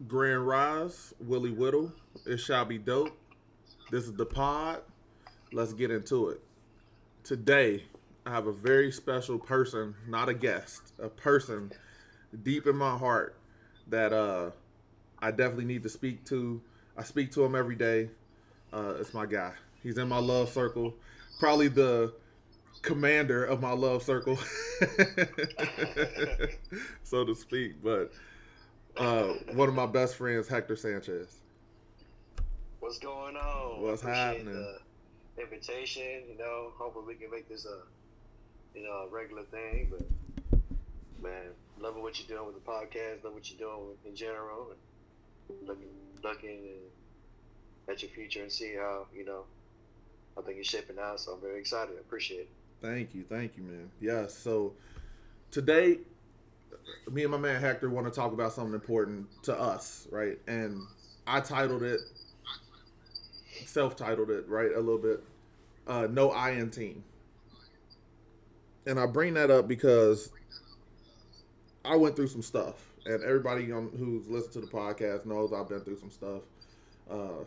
Grand Rise, Willie Whittle. It shall be dope. This is the pod. Let's get into it. Today, I have a very special person, not a guest, a person deep in my heart that I definitely need to speak to. I speak to him every day. It's my guy. He's in my love circle. Probably the commander of my love circle, so to speak. But one of my best friends, Hector Sanchez. What's going on? I What's appreciate happening? the invitation. Hopefully we can make this a regular thing. But man, loving what you're doing with the podcast, love what you're doing in general, and looking at your future and see how I think it's shaping out. So I'm very excited. I appreciate it. Thank you, man. Yes. So today, me and my man Hector want to talk about something important to us, right? And I titled it, self-titled it, right, a little bit. No I in team, and I bring that up because I went through some stuff, and everybody who's listened to the podcast knows I've been through some stuff,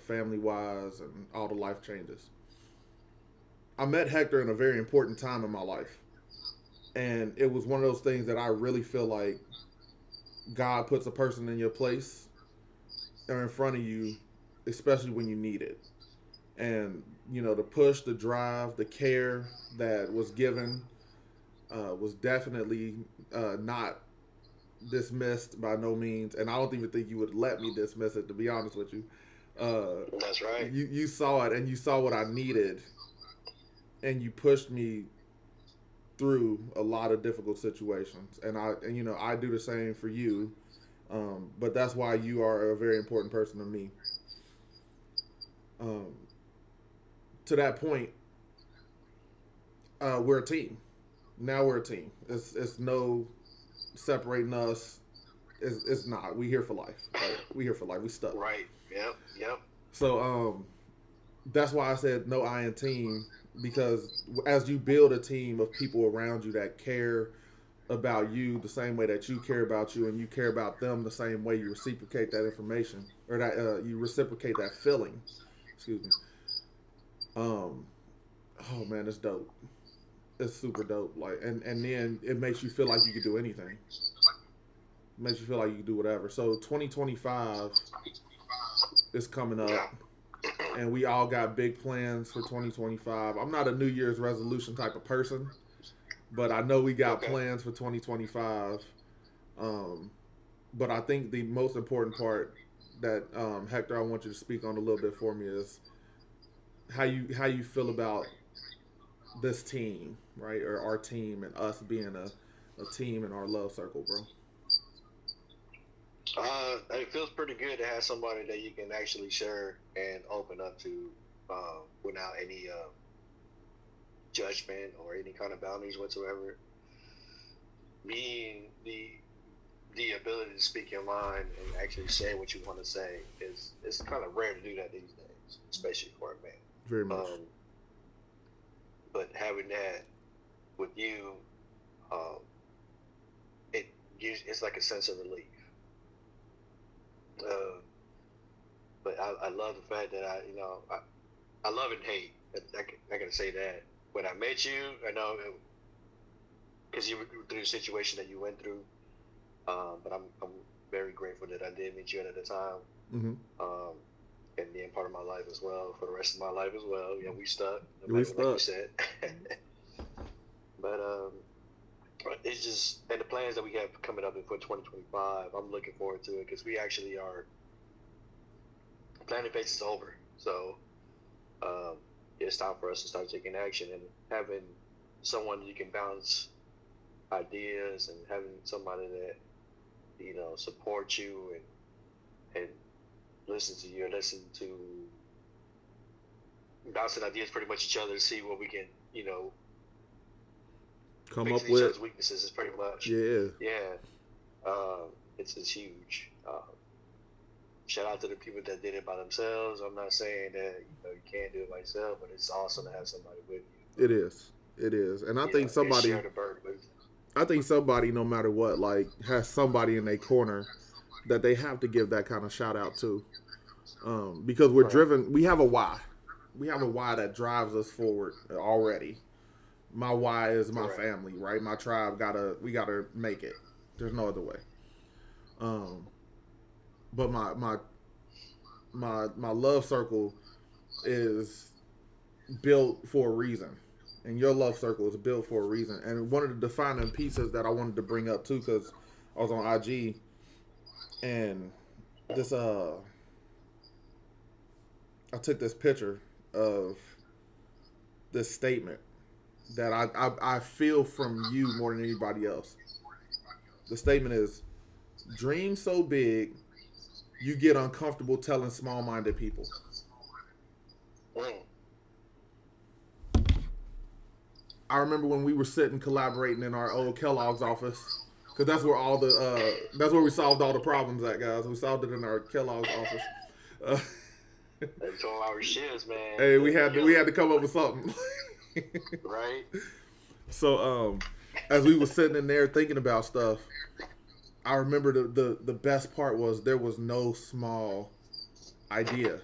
family wise, and all the life changes. I met Hector in a very important time in my life, and it was one of those things that I really feel like God puts a person in your place or in front of you, especially when you need it. And the push, the drive, the care that was given was definitely not dismissed by no means, and I don't even think you would let me dismiss it. To be honest with you, That's right. you saw it and you saw what I needed, and you pushed me through a lot of difficult situations, and I do the same for you. But that's why you are a very important person to me. Um, to that point, we're a team. Now we're a team. It's no separating us. It's not. We here for life. Right? We here for life. We stuck. Right. Yep. Yep. So that's why I said no I in team, because as you build a team of people around you that care about you the same way that you care about you, and you care about them the same way, you reciprocate that information, or that you reciprocate that feeling. Excuse me. Um, oh man, it's dope. It's super dope. Like, and then it makes you feel like you could do anything. It makes you feel like you can do whatever. So 2025 is coming Yeah. up, and we all got big plans for 2025. I'm not a New Year's resolution type of person, but I know we got Okay. plans for 2025. Um, but I think the most important part that Hector, I want you to speak on a little bit for me is how you feel about this team, right, or our team, and us being a team in our love circle, bro. It feels pretty good to have somebody that you can actually share and open up to without any judgment or any kind of boundaries whatsoever. Being the ability to speak your mind and actually say what you want to say is it's kind of rare to do that these days, especially for a man. Very much. Um, but having that with you, um, it's like a sense of relief. Uh, but I love the fact that I love and hate. I can say that when I met you, I know because you were through the situation that you went through. But I'm very grateful that I did meet you at the time, Mm-hmm. um, and being part of my life as well for the rest of my life as well. Yeah, we stuck, We like you stuck. said. But it's just and the plans that we have coming up for 2025. I'm looking forward to it because we actually are planning phase is over. So um, it's time for us to start taking action and having someone you can bounce ideas and having somebody that support you and listen to you and listen to bouncing ideas pretty much each other to see what we can Come fix up each with. other's weaknesses is pretty much Yeah. yeah. It's huge. Shout out to the people that did it by themselves. I'm not saying that you can't do it by yourself, but it's awesome to have somebody with It is. It is. And I you. think And somebody share the burden with. I think somebody, no matter what, like, has somebody in their corner that they have to give that kind of shout out to, because we're Right. driven. We have a why. We have a why that drives us forward already. My why is my Right. family, right? My tribe we gotta make it. There's no other way. Um, but my love circle is built for a reason, and your love circle is built for a reason. And one of the defining pieces that I wanted to bring up too, because I was on IG and this I took this picture of this statement that I feel from you more than anybody else. The statement is, dream so big you get uncomfortable telling small minded people. Mm. I remember when we were sitting collaborating in our old Kellogg's office, because that's where we solved all the problems at, guys. We solved it in our Kellogg's office. Uh, Them 12-hour shifts, man. hey, They're we had killing. to come up with something. Right. So as we were sitting in there thinking about stuff, I remember the best part was there was no small idea.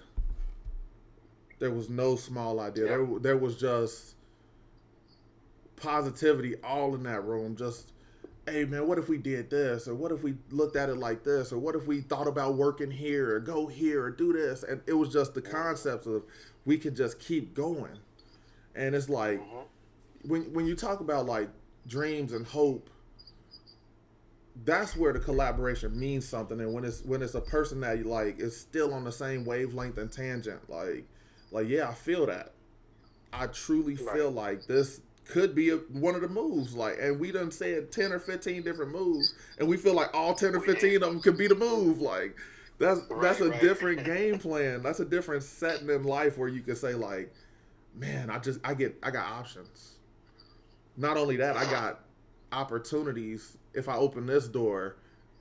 There was no small idea. Yep. There was just positivity all in that room. Just, hey man, what if we did this, or what if we looked at it like this, or what if we thought about working here, or go here, or do this? And it was just the concepts of we could just keep going. And it's like Mm-hmm. when you talk about like dreams and hope, that's where the collaboration means something. And when it's a person that you like is still on the same wavelength and tangent, like yeah, I feel that. I truly Right. feel like this could be one of the moves. Like, and we done said 10 or 15 different moves, and we feel like all 10 or 15 of them could be the move. Like, that's Right. a Right. different game plan. That's a different setting in life where you can say like, man, I got options. Not only that, I got opportunities. If I open this door,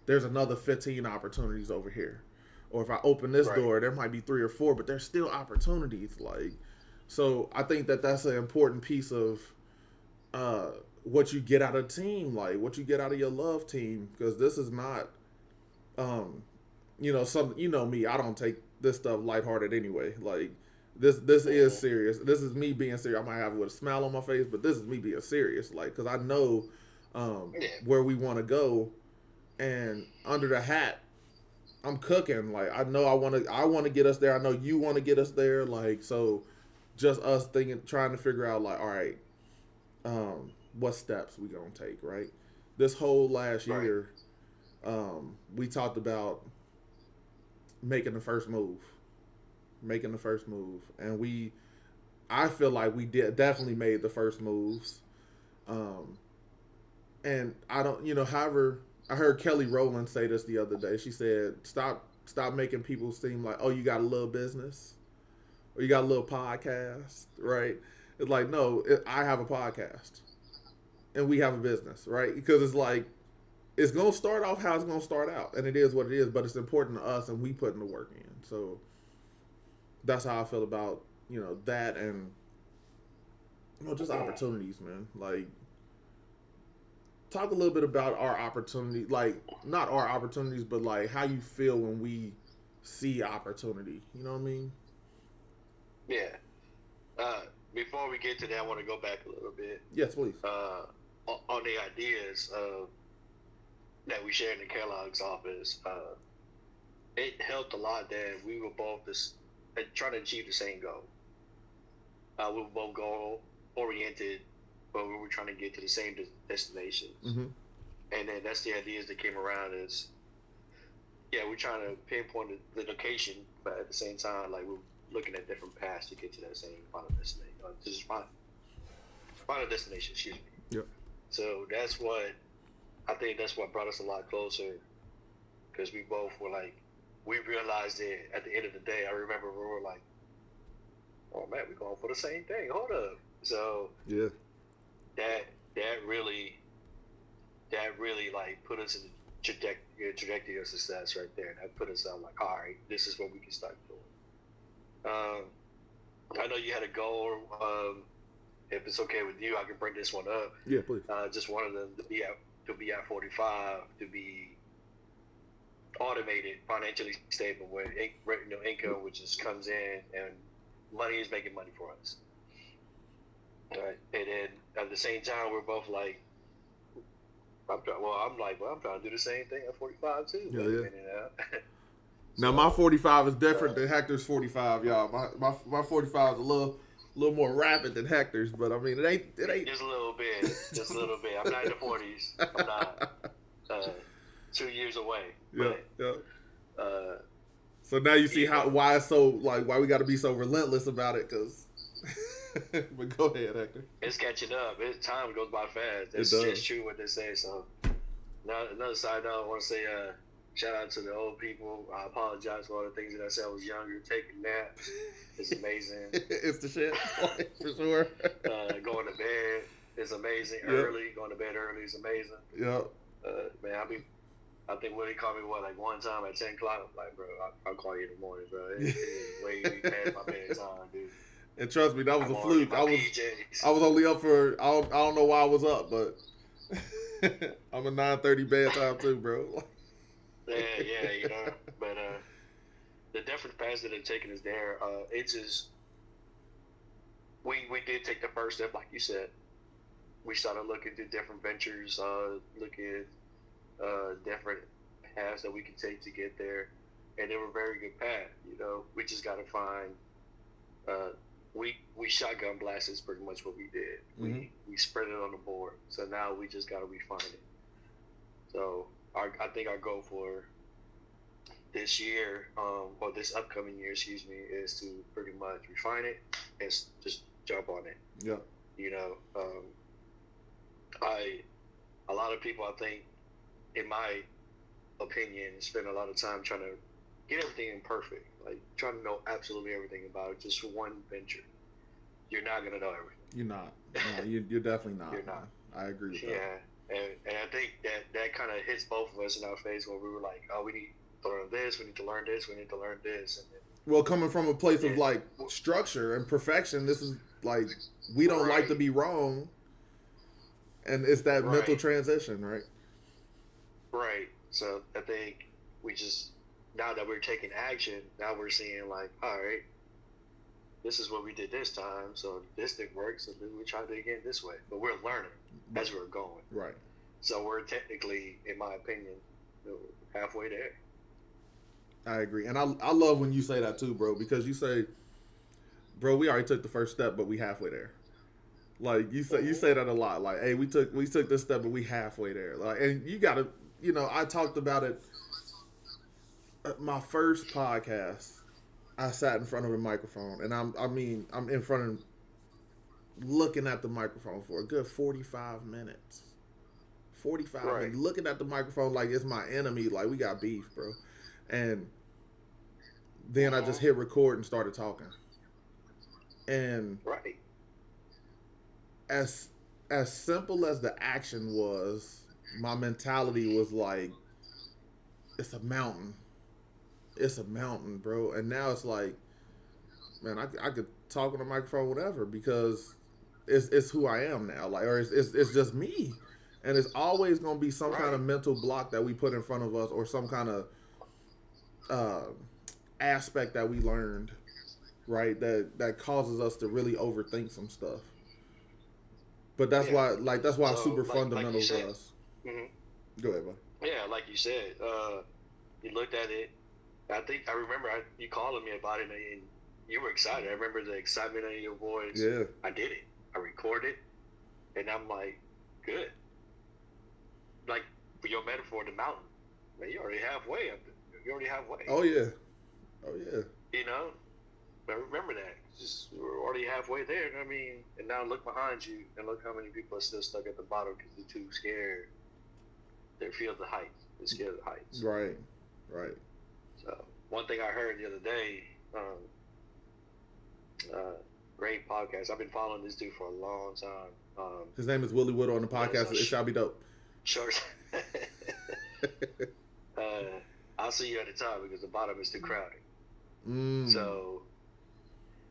there's another 15 opportunities over here. Or if I open this Right. door, there might be 3 or 4, but there's still opportunities. Like, so I think that that's an important piece of what you get out of team, like what you get out of your love team, because this is not, um, some, me. I don't take this stuff lighthearted anyway. Like this is Mm-hmm. serious. This is me being serious. I might have it with a smile on my face, but this is me being serious. Like, because I know Yeah. where we want to go, and under the hat, I'm cooking. Like, I know I want to get us there. I know you want to get us there. Like, so just us thinking, trying to figure out like, all right, what steps we gonna take, right? This whole last Right. year, we talked about making the first move, making the first move, and I feel like we did definitely made the first moves. Um, and I don't, however, I heard Kelly Rowland say this the other day. She said, stop making people seem like, oh, you got a little business or you got a little podcast, right? It's like, no, I have a podcast and we have a business, right? Because it's like, it's gonna start off how it's gonna start out, and it is what it is. But it's important to us, and we putting the work in. So that's how I feel about that, and just opportunities, man. Like, talk a little bit about our opportunity, like not our opportunities, but like how you feel when we see opportunity. You know what I mean? Yeah. Uh, Before we get to that, I want to go back a little bit. Yes, please. On the ideas that we shared in Kellogg's office. It helped a lot that we were both trying to achieve the same goal. We were both goal oriented, but we were trying to get to the same destinations. Mm-hmm. And then that's the ideas that came around is, yeah, we're trying to pinpoint the location, but at the same time, like we're looking at different paths to get to that same final destination. Just final destination, excuse me. Yep. So I think that's what brought us a lot closer, because we both were like, we realized it at the end of the day. I remember we were like, oh man, we're going for the same thing. Hold up. So Yeah. that really like put us in the trajectory of success right there. That put us on like, all right, this is what we can start doing. I know you had a goal. If it's okay with you, I can bring this one up. Yeah, please. Just wanted them to be at 45, to be automated, financially stable, where income which just comes in and money is making money for us. Right. And then at the same time, we're both like, I'm trying to do the same thing at 45 too. Yeah. Now my 45 is different than Hector's 45, y'all. My 45 is a little more rapid than Hector's, but I mean it ain't just a little bit, I'm not in the 40s. I'm not 2 years away. Yeah, but, yeah. So now you see why it's so why we got to be so relentless about it, because. But go ahead, Hector. It's catching up. Time goes by fast. It's true what they say. So, now another side note, I want to say shout out to the old people. I apologize for all the things that I said. I was younger. Taking nap is amazing. It's the shit, for sure. Going to bed is amazing. Yep. Early, going to bed early is amazing. Yep. Man, I think Willie called me one time at 10 o'clock. I'm like, bro, I'll call you in the morning, bro. It's way past my bedtime, dude. And trust me, that was a fluke. I was only up for I don't know why I was up, but I'm a 9:30 bedtime too, bro. Yeah, But the different paths that have taken us there, it's just we did take the first step, like you said. We started looking at different ventures, looking at different paths that we could take to get there, and they were very good paths. We just got to find. We shotgun blast is pretty much what we did. Mm-hmm. We spread it on the board. So now we just got to refine it. So I think our goal for this year, or this upcoming year, is to pretty much refine it and just jump on it. Yeah. A lot of people, I think, in my opinion, spend a lot of time trying to get everything perfect, like trying to know absolutely everything about it just for one venture. You're not going to know everything. You're not. No, you're definitely not. You're not. I agree with that. Yeah, and I think that kind of hits both of us in our face when we were like, oh, we need to learn this, we need to learn this, we need to learn this. And then, well, coming from a place of like structure and perfection, this is like, we don't like to be wrong, and it's that mental transition, right? Right. So I think we just, now that we're taking action, now we're seeing like, all right, this is what we did this time, so this didn't work, so then we try to do it again this way. But we're learning as we're going. Right. So we're technically, in my opinion, halfway there. I agree. And I love when you say that too, bro, because you say, bro, we already took the first step, but we halfway there. Like you say that a lot. Like, hey, we took this step, but we halfway there. Like, and you gotta, I talked about it at my first podcast. I sat in front of a microphone, and I'm in front of, looking at the microphone for a good 45 minutes. 45 minutes, looking at the microphone like it's my enemy, like we got beef, bro. And then I just hit record and started talking. And as simple as the action was, my mentality was like, it's a mountain. It's a mountain, bro. And now it's like, man, I could talk on the microphone, whatever, because it's who I am now. Like, or it's just me. And it's always going to be some kind of mental block that we put in front of us, or some kind of aspect that we learned, right? That causes us to really overthink some stuff. But that's why super fundamental to us. Mm-hmm. Go ahead, bro. Yeah, like you said, you looked at it. I remember you calling me about it, and you were excited. I remember the excitement in your voice. Yeah. I did it. I recorded, and I'm like, good. Like, for your metaphor, the mountain, man, you're already halfway up there. You're already halfway. Oh, yeah. Oh, yeah. But remember that. We're already halfway there. I mean, and now look behind you, and look how many people are still stuck at the bottom because they're too scared. They're scared of the heights. They're scared of the heights. Right. So, one thing I heard the other day, great podcast. I've been following this dude for a long time. His name is Willie Wood on the podcast. It shall be dope. Sure. I'll see you at the top because the bottom is too crowded. So,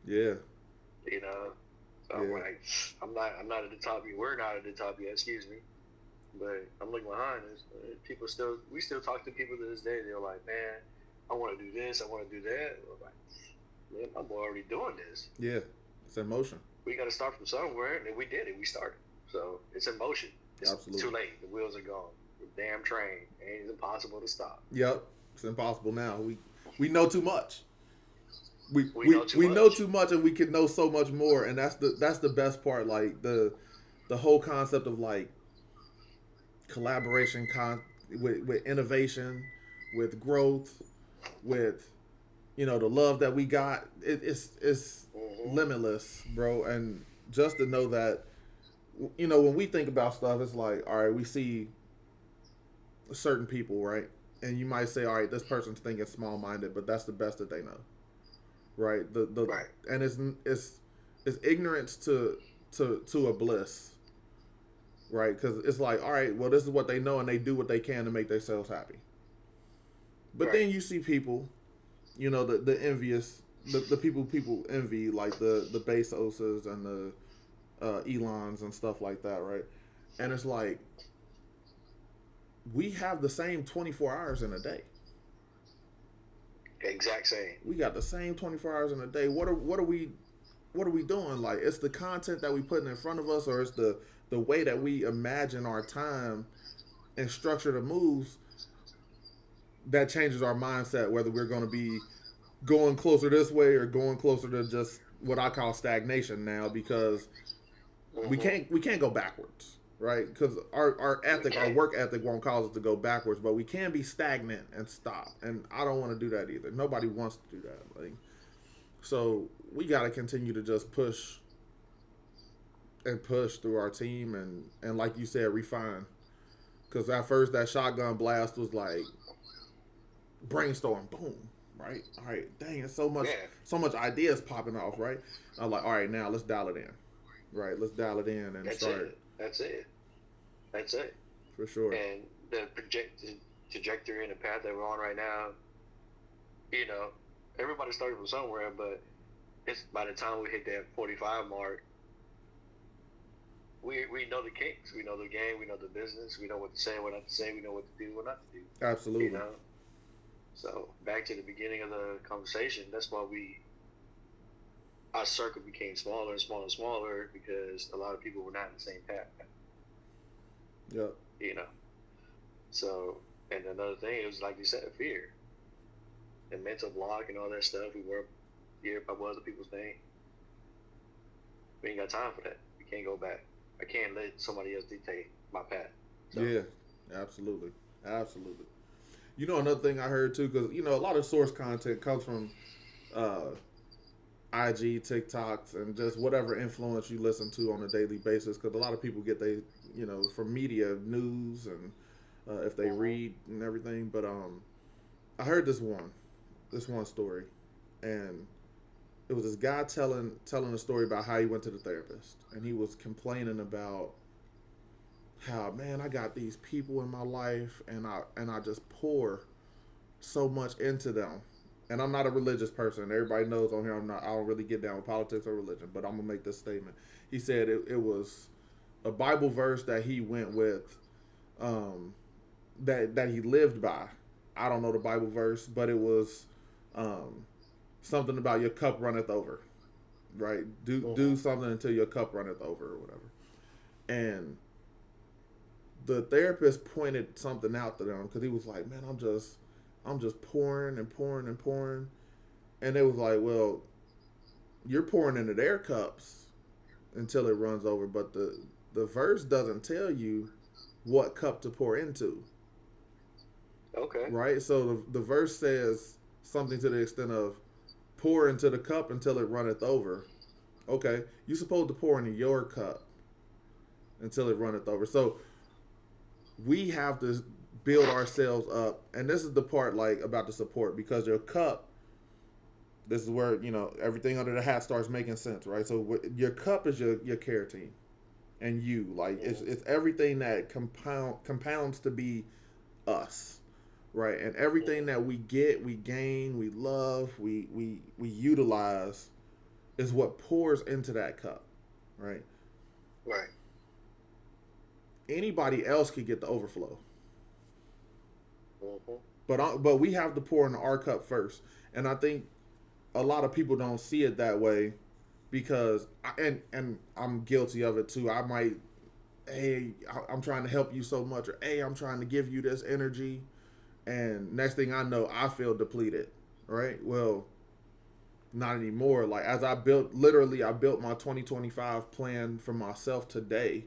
yeah. So I'm like, I'm not at the top yet. We're not at the top yet. Excuse me. But I'm looking behind this. We still talk to people to this day. They're like, man, I want to do this, I want to do that. I'm like, man, I'm already doing this. Yeah, it's in motion. We got to start from somewhere, and we did it. We started. So it's in motion. It's too Absolutely. late. The wheels are gone. The damn train. It's impossible to stop. Yep, it's impossible now. We know too much. We We we, know too we know much. too much, and we can know so much more, and that's the best part. Like the whole concept of like collaboration, with innovation, with growth, with the love that we got. It's Mm-hmm. limitless, bro. And just to know that, when we think about stuff, it's like, all right, we see certain people, right? And you might say, all right, this person's thinking small minded, but that's the best that they know, right? The Right. and it's ignorance to a bliss, right? Because it's like, all right, well, this is what they know, and they do what they can to make themselves happy. But Right. then you see people, the envious, the people envy, like the Bezoses and the Elons and stuff like that, right? And it's like we have the same 24 hours in a day. Exact same. We got the same 24 hours in a day. What are we doing? Like, it's the content that we putting in front of us, or it's the way that we imagine our time and structure the moves that changes our mindset, whether we're going to be going closer this way or going closer to just what I call stagnation now, because we Mm-hmm. can't we can't go backwards, right? Because our We ethic, our can't. work ethic won't cause us to go backwards, but we can be stagnant and stop. And I don't want to do that either. Nobody wants to do that. Like, so we got to continue to just push and push through our team, and like you said, refine. Because at first that shotgun blast was like brainstorm, boom, right? All right, dang, it's Yeah. so much ideas popping off, right? I'm like, all right, now let's dial it in, right? Let's dial it in and That's start it. That's it. That's it. for sure. And the projected trajectory and the path that we're on right now, you know, everybody started from somewhere, but it's by the time we hit that 45 mark, we know the kinks, we know the game, we know the business, we know what to say, what not to say, we know what to do, what not to do. You Absolutely. know. So back to the beginning of the conversation, that's why our circle became smaller and smaller and smaller because a lot of people were not in the same path. Yep. You know. So and another thing, it was like you said, fear and mental block and all that stuff. We were here by what other people's name. We ain't got time for that. We can't go back. I can't let somebody else dictate my path. So Yeah. Absolutely. Absolutely. Another thing I heard too, because a lot of source content comes from uh, IG, TikToks, and just whatever influence you listen to on a daily basis. Because a lot of people get from media, news, and if they mm-hmm. read and everything. But I heard this one story, and it was this guy telling a story about how he went to the therapist, and he was complaining about how, man, I got these people in my life, and I just pour so much into them. And I'm not a religious person. Everybody knows on here I don't really get down with politics or religion, but I'm gonna make this statement. He said it was a Bible verse that he went with, um, that he lived by. I don't know the Bible verse, but it was um, something about your cup runneth over, right? Do Mm-hmm. something until your cup runneth over or whatever. And the therapist pointed something out to them because he was like, man, I'm just pouring and pouring and pouring, and it was like, well, you're pouring into their cups until it runs over, but the verse doesn't tell you what cup to pour into, Okay. right? So the verse says something to the extent of pour into the cup until it runneth over. Okay, you're supposed to pour into your cup until it runneth over. So we have to build ourselves up, and this is the part like about the support, because your cup, this is where everything under the hat starts making sense, right? So your cup is your care team, and you, like, it's Mm-hmm. it's everything that compounds to be us, right? And everything Mm-hmm. that we get, we gain, we love, we utilize, is what pours into that cup, right? Right. anybody else could get the overflow. Mm-hmm. But we have to pour into our cup first, and I think a lot of people don't see it that way because and I'm guilty of it too. I might, hey, I'm trying to help you so much, or hey, I'm trying to give you this energy, and next thing I know, I feel depleted. Right? Well, not anymore. Like as I built, literally, I built my 2025 plan for myself today,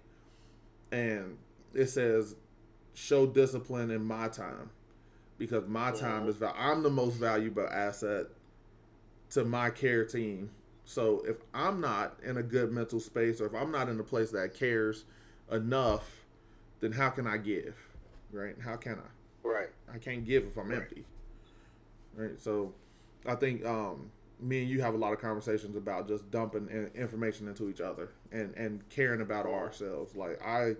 and it says show discipline in my time because my time is I'm the most valuable asset to my care team. So if I'm not in a good mental space or if I'm not in a place that cares enough, then how can I give? Right? How can I? Right. I can't give if I'm Right. empty. Right? So I think me and you have a lot of conversations about just dumping information into each other and caring about ourselves. Like I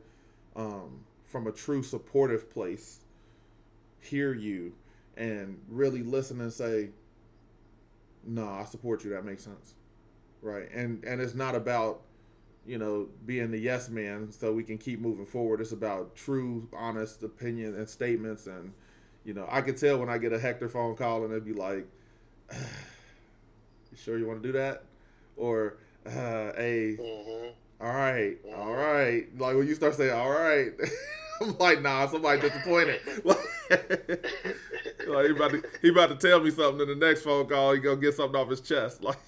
from a true supportive place hear you and really listen and say, no, I support you. That makes sense. Right. And it's not about, being the yes man so we can keep moving forward. It's about true, honest opinion and statements. And, I can tell when I get a Hector phone call and it'd be like, you sure you want to do that? Or, hey, all right, all right. Like when you start saying, all right, I'm like, nah, somebody disappointed. Like he about to tell me something in the next phone call. He gonna get something off his chest. Like,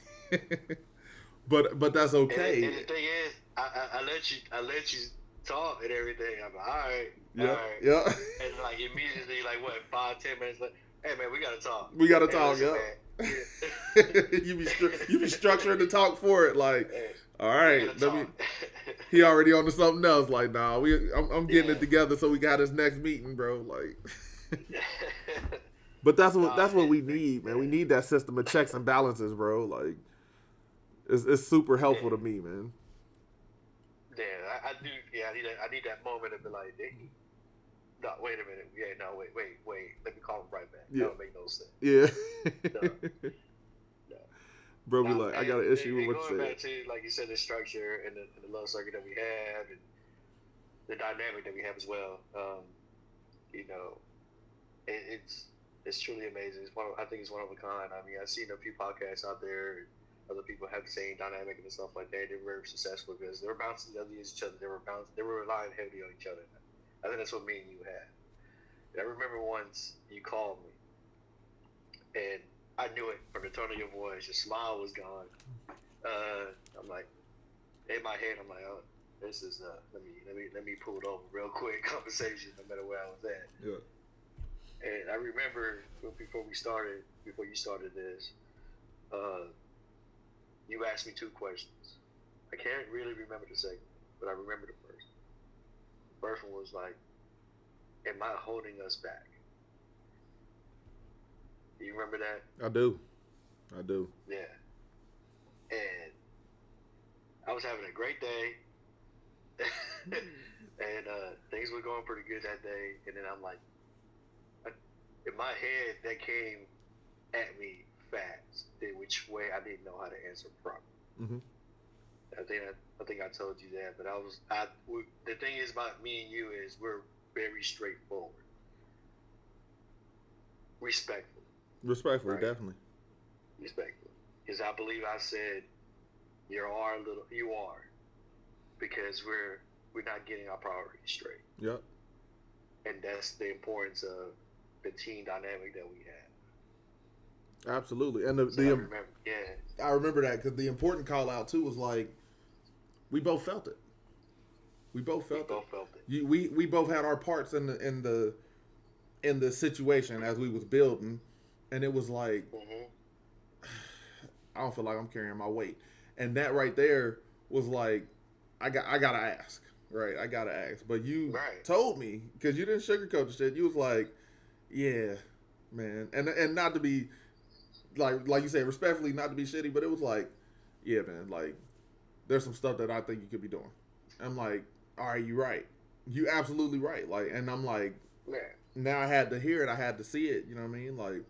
but that's okay. And the thing is, I let you talk and everything. I'm like, all right, Yeah, all right. yeah. And like immediately, like what, 5-10 minutes later, hey man, we gotta talk. We gotta hey, talk. Listen, Yeah. you be structuring to talk for it. Like, hey, all right, he already on to something else. Like, nah, I'm getting it together so we got his next meeting, bro. Like. But that's what we need, man. We need that system of checks and balances, bro. Like, it's super helpful to me, man. Yeah, I do. Yeah, I need that moment to be like, hey, no, wait a minute. Yeah, no, wait. Let me call him right back. Yeah. That don't make no sense. Yeah. No. Bro, be like, I got an issue with what you said. Going back to, like you said, the structure and the love circle that we have and the dynamic that we have as well. It's truly amazing. I think it's one of a kind. I mean, I've seen a few podcasts out there. Other people have the same dynamic and stuff like that. They're very successful because they were bouncing against each other. They were relying heavily on each other. I think that's what me and you had. And I remember once you called me, and I knew it from the tone of your voice. Your smile was gone. I'm like, in my head, I'm like, oh, this is let me pull it over real quick conversation, no matter where I was at. Yeah. And I remember before you started this, you asked me 2 questions. I can't really remember the second, but I remember the first. The first one was like, am I holding us back? Do you remember that? I do. Yeah. And I was having a great day. And things were going pretty good that day. And then I'm like, in my head, that came at me fast, which way I didn't know how to answer properly. Mm-hmm. I think I told you that, but the thing is about me and you is we're very straightforward, respectfully, right? Definitely, respectfully, because I believe I said you are, because we're not getting our priorities straight. Yep. And that's the importance of the team dynamic that we have. Absolutely, and I remember that because the important call out too was like, we both felt it. We both felt it. We both had our parts in the situation as we was building, and it was like, I don't feel like I'm carrying my weight, and that right there was like, I gotta ask, right? I gotta ask, but you told me because you didn't sugarcoat the shit. You was like, yeah, man, and not to be like you said, respectfully, not to be shitty, but it was like, yeah, man, like there's some stuff that I think you could be doing. I'm like, all right, you right, you absolutely right, like, and I'm like, now I had to hear it, I had to see it, you know what I mean? Like,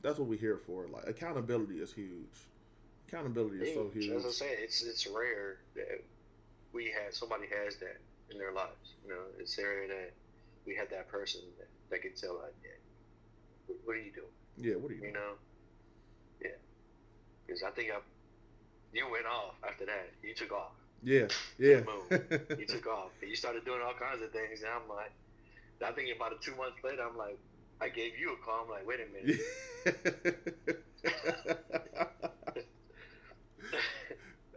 that's what we're here for. Like, accountability is huge. Accountability is so huge. As I say, it's rare that somebody has that. in their lives. It's area that we had that person that can tell like, yeah, what are you doing? Yeah, what are you You doing? know, yeah. Because I think you went off after that. You took off. Yeah, yeah. You took off. And you started doing all kinds of things, and I'm like, I think about it 2 months later, I'm like, I gave you a call. I'm like, wait a minute.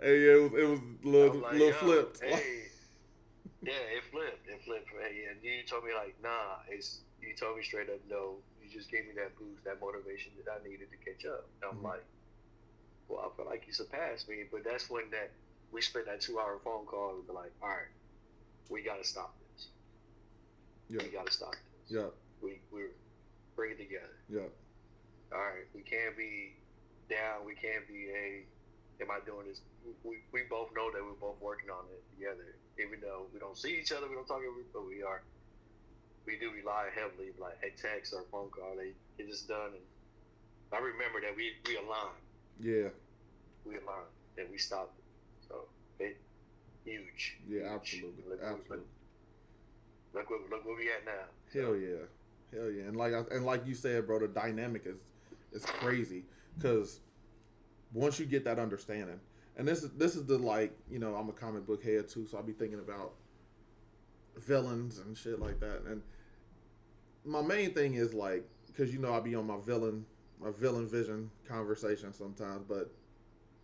Hey, yeah, it was a I'm like, little yo, flipped. hey, yeah, it flipped. Hey, and you told me like, nah, you told me straight up, no. You just gave me that boost, that motivation that I needed to catch up. And I'm like, well, I feel like you surpassed me, but that's when we spent that 2 hour phone call and be like, all right, we got to stop this. Yeah. We got to stop this. Yeah. We bring it together. Yeah. All right, we can't be down. We can't be am I doing this? We both know that we're both working on it together. Even though we don't see each other, we don't talk every, but we do rely heavily, like a text or phone call. They get this done, and I remember that we aligned. Yeah. We aligned and we stopped it. So it huge. Yeah, huge. absolutely. Look where we at now. Hell yeah. Hell yeah. And like you said, bro, the dynamic is crazy because once you get that understanding, and this is the, like, I'm a comic book head too, so I'll be thinking about villains and shit like that. And my main thing is like, because I be on my villain vision conversation sometimes, but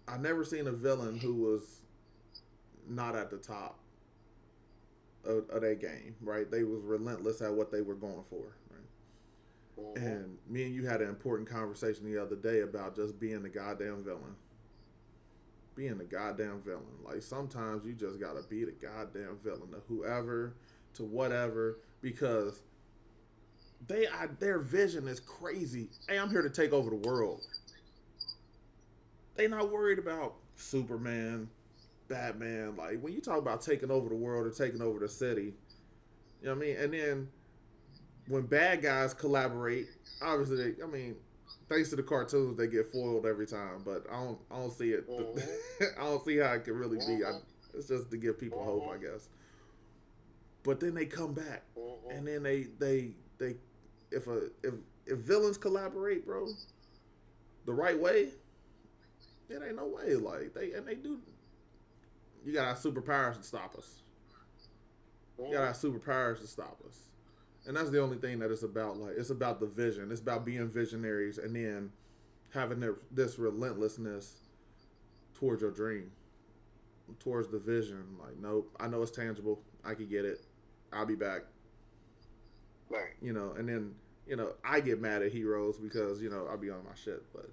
I never seen a villain who was not at the top of their game, right? They was relentless at what they were going for, right? Mm-hmm. And me and you had an important conversation the other day about just being the goddamn villain. Being the goddamn villain. Like, sometimes you just gotta be the goddamn villain to whoever, to whatever, because their vision is crazy. Hey, I'm here to take over the world. They not worried about Superman, Batman. Like, when you talk about taking over the world or taking over the city, you know what I mean? And then when bad guys collaborate, obviously, thanks to the cartoons, they get foiled every time. But I don't see it. I don't see how it could really be. It's just to give people hope, I guess. But then they come back, and then they if villains collaborate, bro, the right way, it ain't no way. Like, they do. You gotta have superpowers to stop us. You gotta have superpowers to stop us. And that's the only thing that it's about. Like, it's about the vision. It's about being visionaries and then having this relentlessness towards your dream, towards the vision. Like, nope, I know it's tangible. I can get it. I'll be back. Right. And then, I get mad at heroes because, I'll be on my shit. But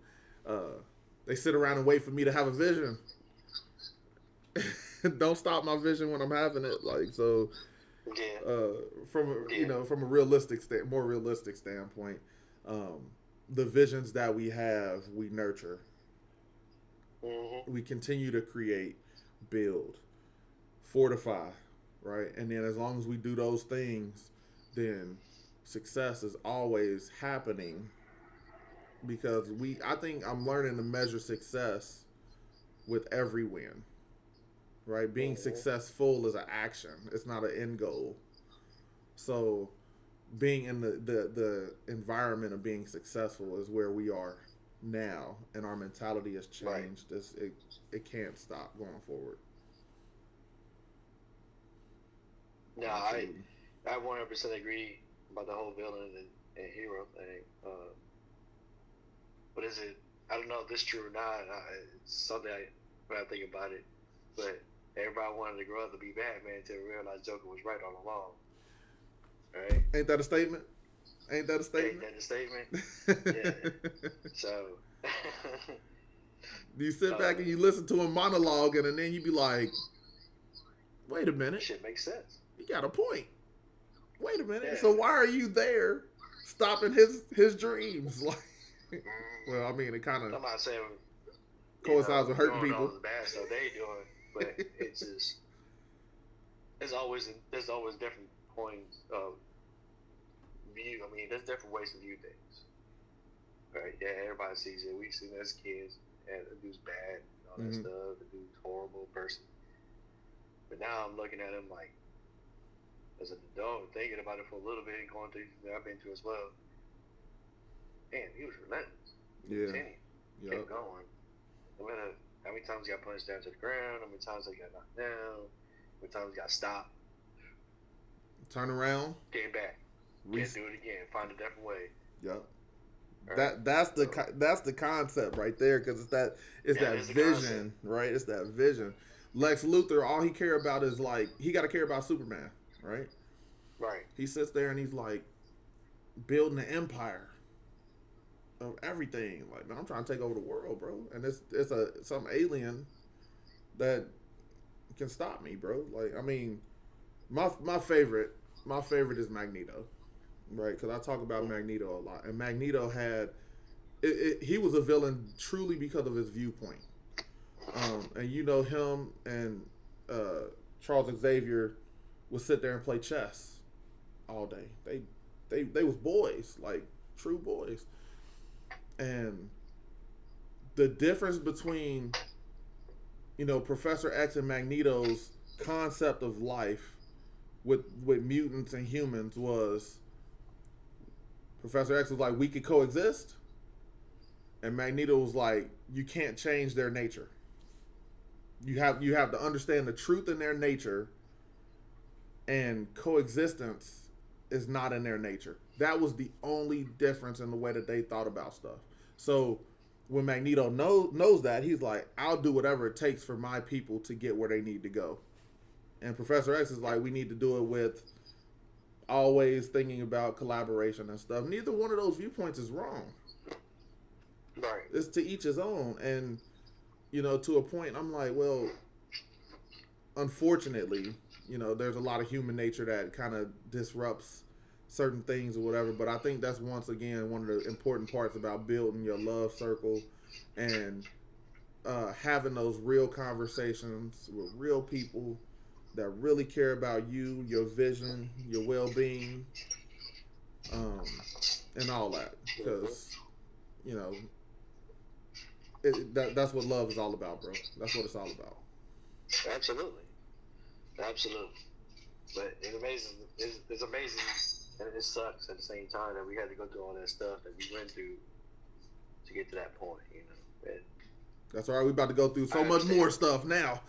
they sit around and wait for me to have a vision. Don't stop my vision when I'm having it. Like, so... Yeah. From a more realistic standpoint, the visions that we have, we nurture. Mm-hmm. We continue to create, build, fortify, right? And then as long as we do those things, then success is always happening. Because I think I'm learning to measure success with every win. Right, being successful is an action. It's not an end goal. So, being in the environment of being successful is where we are now, and our mentality has changed. Right. It can't stop going forward. No, I 100% agree about the whole villain and hero thing. But is it? I don't know if this is true or not. It's something when I think about it, but. Everybody wanted to grow up to be Batman until they realized Joker was right all along. Right? Ain't that a statement? Yeah. So. You sit back and you listen to him monologue, and then you be like, wait a minute. Shit makes sense. You got a point. Wait a minute. Yeah. So why are you there stopping his dreams? Like, well, it kind of. I'm not saying coincides with hurting people. All the bad stuff they doing. But it's just there's always different points of view. There's different ways to view things, right? Yeah, everybody sees it. We've seen it as kids, and the dude's bad, and all that stuff. The dude's horrible person. But now I'm looking at him like, as an adult, thinking about it for a little bit and going through that I've been through as well. Man, he was relentless. He Yeah. continued. Kept going. No matter how many times he got punched down to the ground, how many times he got knocked down, how many times he got stopped. Turn around. Came back. Can't do it again. Find a different way. Yep. Right? That's the concept right there, because it's that vision, right? It's that vision. Lex Luthor, all he care about is like he got to care about Superman, right? Right. He sits there and he's like building an empire of everything. Like, man, I'm trying to take over the world, bro. And it's some alien that can stop me, bro. Like, I mean, my favorite is Magneto, right? Because I talk about Magneto a lot, and Magneto had he was a villain truly because of his viewpoint. And you know, him and Charles Xavier would sit there and play chess all day. They was boys, like true boys. And the difference between, you know, Professor X and Magneto's concept of life with mutants and humans was Professor X was like, we could coexist, and Magneto was like, you can't change their nature. You have to understand the truth in their nature, and coexistence is not in their nature. That was the only difference in the way that they thought about stuff. So when Magneto knows that, he's like, I'll do whatever it takes for my people to get where they need to go. And Professor X is like, we need to do it with always thinking about collaboration and stuff. Neither one of those viewpoints is wrong. Right. It's to each his own. And, you know, to a point, I'm like, well, unfortunately, you know, there's a lot of human nature that kind of disrupts certain things or whatever. But I think that's, once again, one of the important parts about building your love circle and having those real conversations with real people that really care about you, your vision, your well-being, and all that. Because, you know, that's what love is all about, bro. That's what it's all about. Absolutely. But it's amazing. It's amazing, and it sucks at the same time that we had to go through all that stuff that we went through to get to that point. You know. And that's all right. We about to go through so much more stuff now.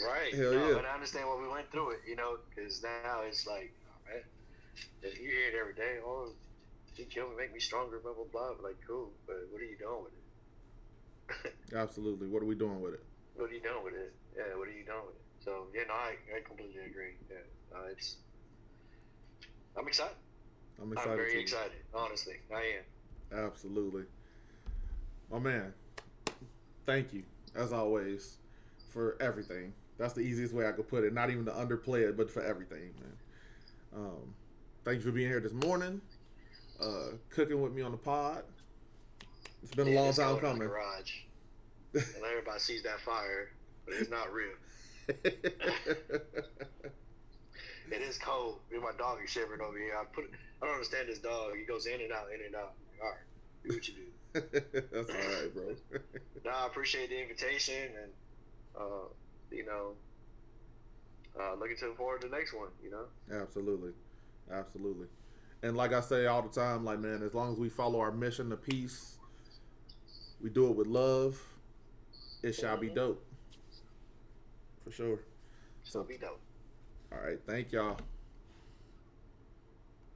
Right. Hell yeah. But I understand why we went through it. You know, because now it's like, oh, man, you hear it every day. Oh, you kill me, make me stronger, blah blah blah. But like, cool. But what are you doing with it? Absolutely. What are we doing with it? What are you doing with it? Yeah, what are you doing with it? So, yeah, no, I completely agree. Yeah, I'm excited. I'm excited. I'm very too. excited, honestly. I am. Absolutely. Oh, man. Thank you, as always, for everything. That's the easiest way I could put it. Not even to underplay it, but for everything, man. Thank you for being here this morning, cooking with me on the pod. It's been a long time coming. In the garage. And everybody sees that fire, but it's not real. It is cold. My dog is shivering over here. I don't understand this dog. He goes in and out, in and out. All right, do what you do. That's all right, bro. No, I appreciate the invitation, and you know, looking forward to the next one. You know. Absolutely. And like I say all the time, like, man, as long as we follow our mission of peace, we do it with love, it shall be dope. For sure. So be dope. All right. Thank y'all.